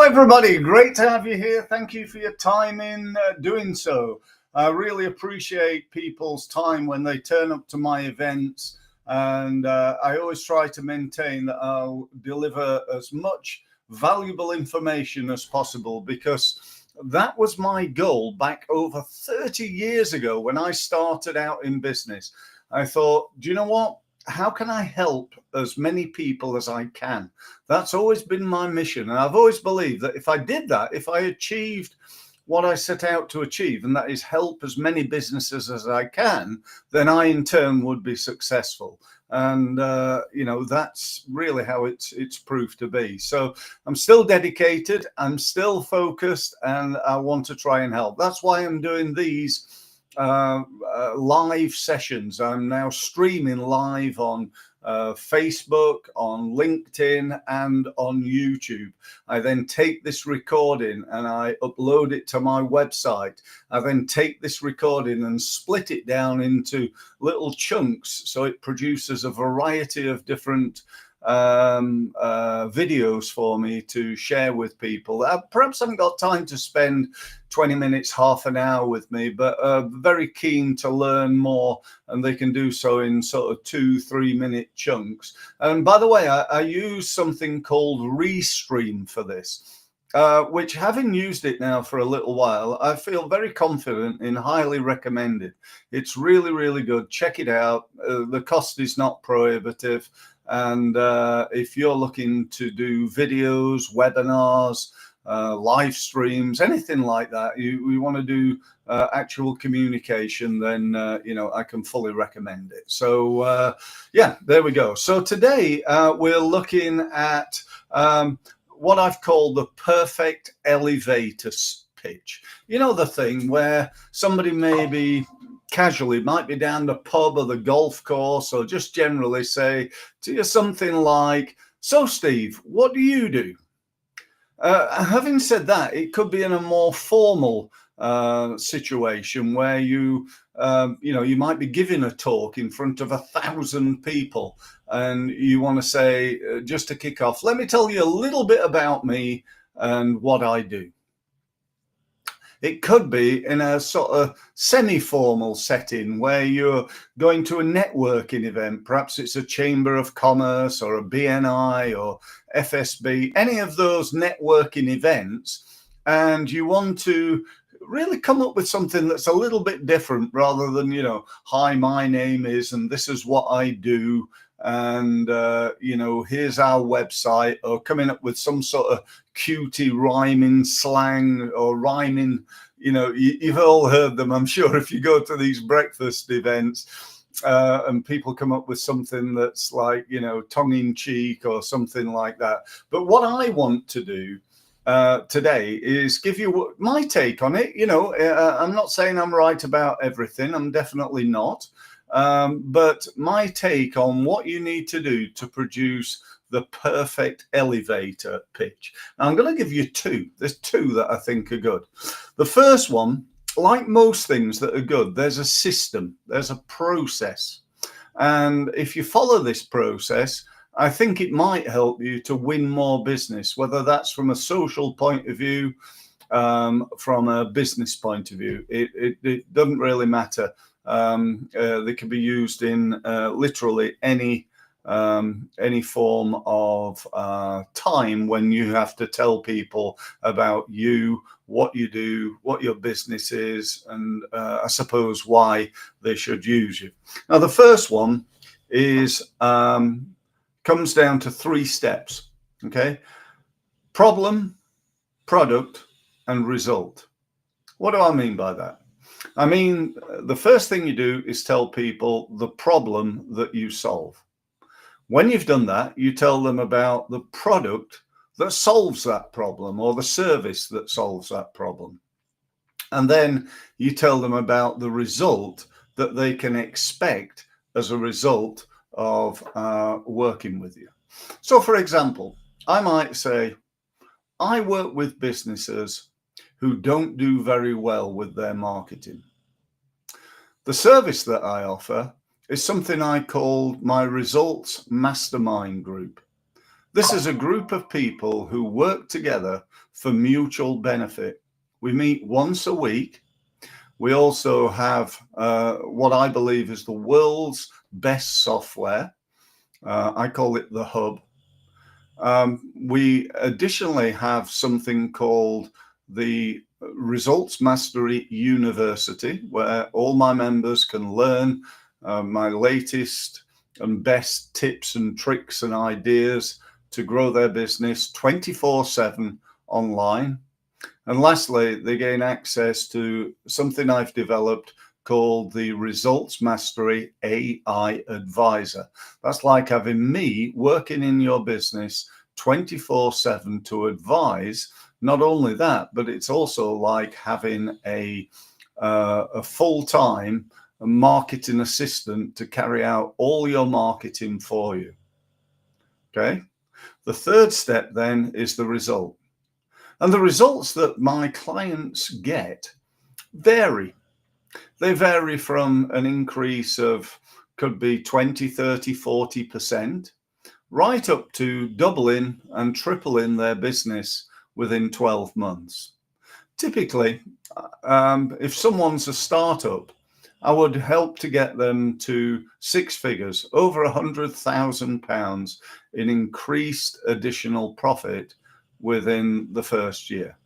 everybody, great to have you here. Thank you for your time in doing so. I really appreciate people's time when they turn up to my events, and I always try to maintain that I'll deliver as much valuable information as possible, because that was my goal back over 30 years ago when I started out in business. I thought, do you know what? How can I help as many people as I can? That's always been my mission. And I've always believed that if I did that, if I achieved what I set out to achieve, and that is help as many businesses as I can, then I in turn would be successful. And that's really how it's proved to be. So I'm still dedicated, I'm still focused, and I want to try and help. That's why I'm doing these live sessions. I'm now streaming live on Facebook, on LinkedIn, and on YouTube. I then take this recording and I upload it to my website. I then take this recording and split it down into little chunks, so it produces a variety of different videos for me to share with people. Perhaps I haven't got time to spend 20 minutes, half an hour with me, but very keen to learn more, and they can do so in sort of 2-3 minute chunks. And by the way, I use something called Restream for this, which, having used it now for a little while, I feel very confident in highly recommend it. It's really, really good. Check it out. The cost is not prohibitive. And if you're looking to do videos, webinars, live streams, anything like that, you want to do actual communication, then I can fully recommend it. So yeah, there we go. So today we're looking at what I've called the perfect elevator pitch. You know, the thing where somebody maybe casually might be down the pub or the golf course, or just generally say to you something like, "So Steve, what do you do?" Having said that, it could be in a more formal situation where you might be giving a talk in front of 1,000 people, and you want to say, just to kick off, "Let me tell you a little bit about me and what I do." It could be in a sort of semi-formal setting where you're going to a networking event. Perhaps it's a Chamber of Commerce or a BNI or FSB, any of those networking events, and you want to really come up with something that's a little bit different, rather than, "Hi, my name is, and this is what I do, and here's our website," or coming up with some sort of cutie rhyming slang or rhyming. You've all heard them, I'm sure, if you go to these breakfast events, and people come up with something that's like, tongue-in-cheek or something like that. But what I want to do today is give you my take on it. I'm not saying I'm right about everything. I'm definitely not. But my take on what you need to do to produce the perfect elevator pitch. Now, I'm going to give you two. There's two that I think are good. The first one, like most things that are good, there's a system, there's a process. And if you follow this process, I think it might help you to win more business, whether that's from a social point of view, from a business point of view. It doesn't really matter. They can be used in literally any form of time when you have to tell people about you, what you do, what your business is, and I suppose why they should use you. Now, the first one is comes down to 3 steps. Okay, problem, product, and result. What do I mean by that? I mean, the first thing you do is tell people the problem that you solve. When you've done that, you tell them about the product that solves that problem, or the service that solves that problem. And then you tell them about the result that they can expect as a result of working with you. So, for example, I might say, I work with businesses who don't do very well with their marketing. The service that I offer is something I call my results mastermind group. This is a group of people who work together for mutual benefit. We meet once a week. We also have what I believe is the world's best software. I call it the Hub. We additionally have something called the Results Mastery University, where all my members can learn my latest and best tips and tricks and ideas to grow their business 24/7 online. And lastly, they gain access to something I've developed called the Results Mastery AI Advisor. That's like having me working in your business 24/7 to advise. Not only that, but it's also like having a full-time marketing assistant to carry out all your marketing for you. Okay. The third step then is the result. And the results that my clients get vary. They vary from an increase of, could be 20, 30, 40%, right up to doubling and tripling their business within 12 months. Typically, if someone's a startup, I would help to get them to six figures, over £100,000 in increased additional profit within the first year.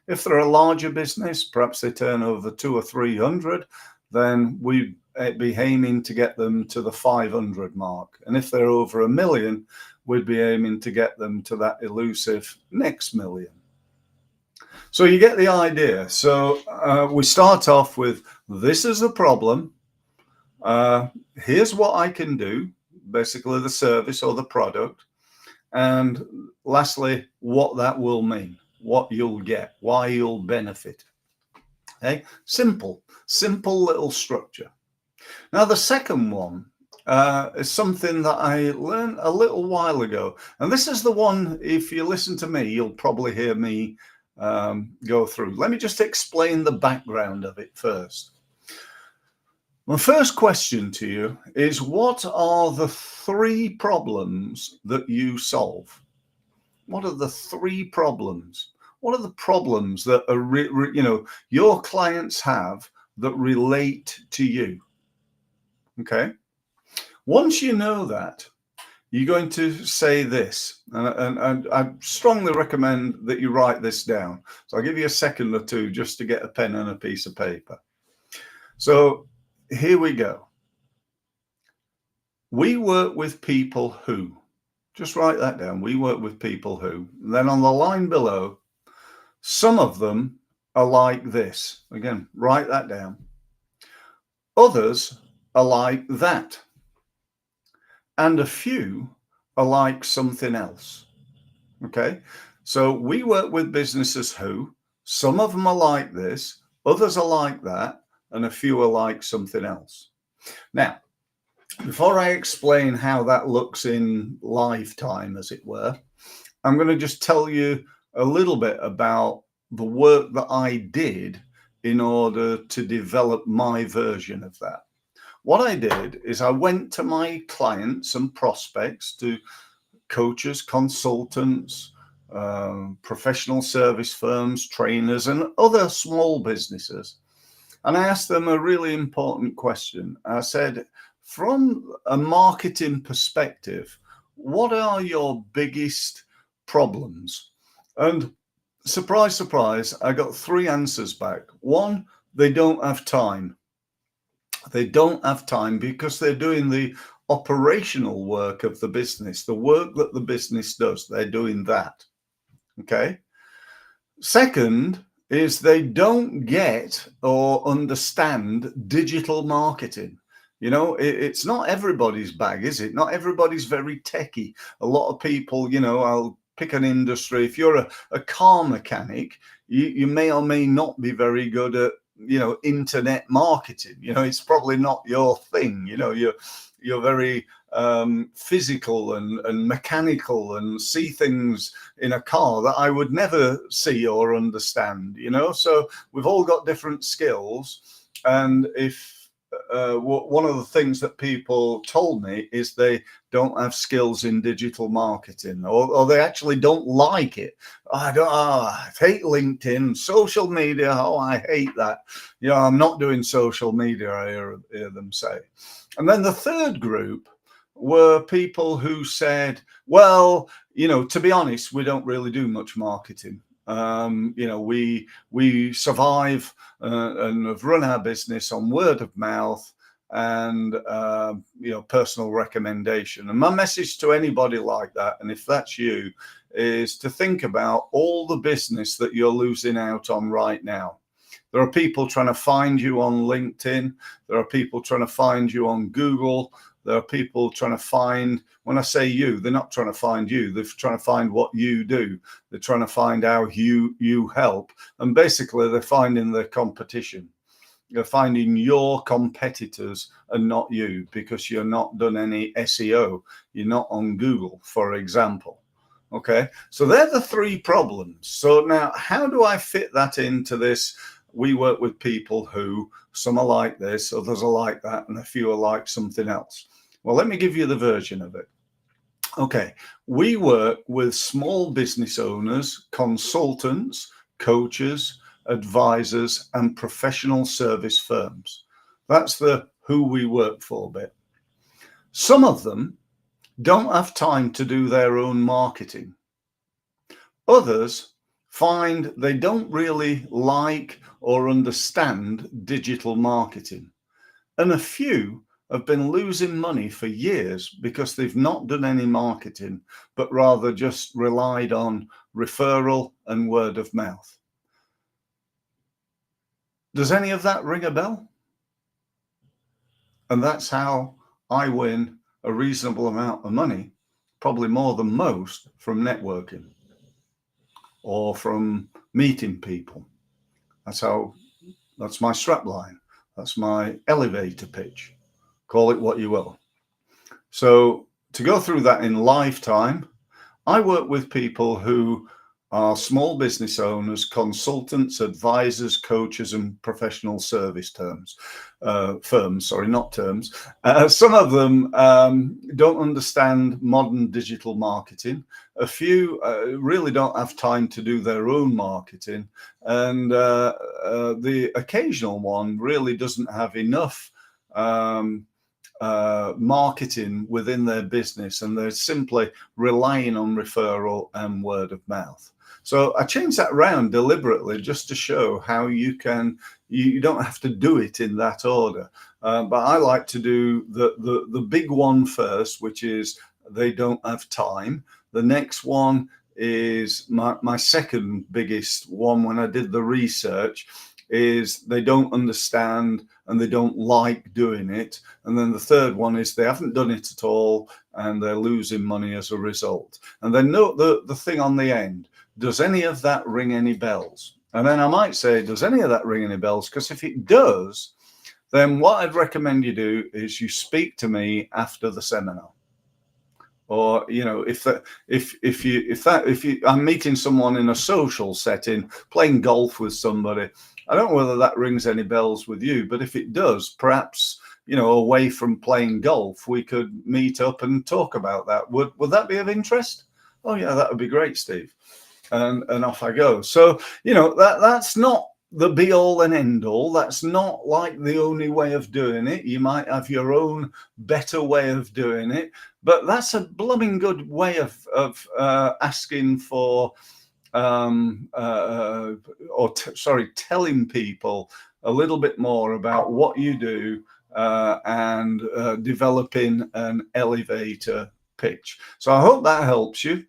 If they're a larger business, perhaps they turn over 200 or 300, then we'd be aiming to get them to the 500 mark. And if they're over 1 million, we'd be aiming to get them to that elusive next million. So you get the idea. So we start off with, this is the problem. Here's what I can do, basically the service or the product. And lastly, what that will mean, what you'll get, why you'll benefit. Okay, simple little structure. Now, the second one is something that I learned a little while ago. And this is the one, if you listen to me, you'll probably hear me go through. Let me just explain the background of it first. My first question to you is, what are the 3 problems that you solve? What are the 3 problems? What are the problems that are, your clients have that relate to you? Okay. Once you know that, you're going to say this, and I strongly recommend that you write this down. So I'll give you a second or two just to get a pen and a piece of paper. So here we go. We work with people who, just write that down. We work with people who, and then on the line below, some of them are like this. Again, write that down. Others are like that. And a few are like something else. Okay. So we work with businesses who, some of them are like this, others are like that, and a few are like something else. Now, before I explain how that looks in lifetime, as it were, I'm going to just tell you a little bit about the work that I did in order to develop my version of that. What I did is I went to my clients and prospects, to coaches, consultants, professional service firms, trainers, and other small businesses. And I asked them a really important question. I said, from a marketing perspective, what are your biggest problems? And surprise, surprise, I got 3 answers back. 1, they don't have time. They don't have time because they're doing the operational work of the business, the work that the business does. They're doing that. Okay. Second is they don't get or understand digital marketing. It's not everybody's bag, is it? Not everybody's very techie. A lot of people, I'll pick an industry. If you're a car mechanic, you may or may not be very good at, internet marketing. It's probably not your thing. You're very physical and mechanical, and see things in a car that I would never see or understand. So we've all got different skills, and if one of the things that people told me is they don't have skills in digital marketing, or they actually don't like it. I hate LinkedIn, social media. Oh, I hate that. I'm not doing social media, I hear them say. And then the third group were people who said, well, to be honest, we don't really do much marketing. We survive and have run our business on word of mouth and personal recommendation. And my message to anybody like that, and if that's you, is to think about all the business that you're losing out on right now. There are people trying to find you on LinkedIn. There are people trying to find you on Google. There are people trying to find, when I say you, they're not trying to find you. They're trying to find what you do. They're trying to find how you help. And basically, they're finding their competition. You're finding your competitors and not you, because you're not done any SEO. You're not on Google, for example. Okay, so they're the three problems. So now, how do I fit that into this? We work with people who, some are like this, others are like that, and a few are like something else. Well, let me give you the version of it. Okay, we work with small business owners, consultants, coaches, advisors, and professional service firms. That's the who we work for bit. Some of them don't have time to do their own marketing. Others find they don't really like or understand digital marketing. And a few have been losing money for years because they've not done any marketing, but rather just relied on referral and word of mouth. Does any of that ring a bell? And that's how I win a reasonable amount of money, probably more than most, from networking or from meeting people. That's my strapline. That's my elevator pitch. Call it what you will. So to go through that in lifetime, I work with people who are small business owners, consultants, advisors, coaches, and professional service firms. Some of them don't understand modern digital marketing. A few really don't have time to do their own marketing. And the occasional one really doesn't have enough marketing within their business, and they're simply relying on referral and word of mouth. So I changed that around deliberately just to show how you don't have to do it in that order. But I like to do the big one first, which is they don't have time. The next one is my second biggest one when I did the research, is they don't understand and they don't like doing it. And then the third one is they haven't done it at all and they're losing money as a result. And then note the thing on the end. Does any of that ring any bells? And then I might say, does any of that ring any bells? Because if it does, then what I'd recommend you do is you speak to me after the seminar. Or, if I'm meeting someone in a social setting, playing golf with somebody, I don't know whether that rings any bells with you, but if it does, perhaps, away from playing golf, we could meet up and talk about that. Would that be of interest? Oh yeah, that would be great, Steve. And off I go. So, that's not the be all and end all. That's not like the only way of doing it. You might have your own better way of doing it, but that's a blooming good way of asking for, telling people a little bit more about what you do and developing an elevator pitch. So I hope that helps you.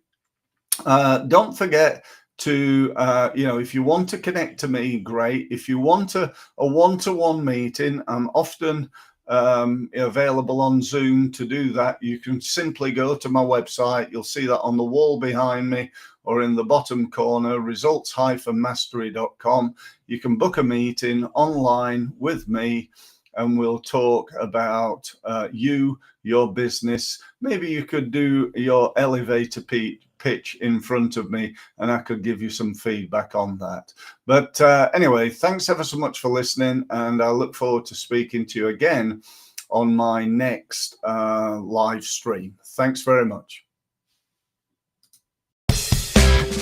Don't forget to, if you want to connect to me, great. If you want a one-to-one meeting, I'm often available on Zoom to do that. You can simply go to my website. You'll see that on the wall behind me or in the bottom corner, results-mastery.com. You can book a meeting online with me. and we'll talk about you, your business. Maybe you could do your elevator pitch in front of me, and I could give you some feedback on that. But anyway, thanks ever so much for listening, and I look forward to speaking to you again on my next live stream. Thanks very much.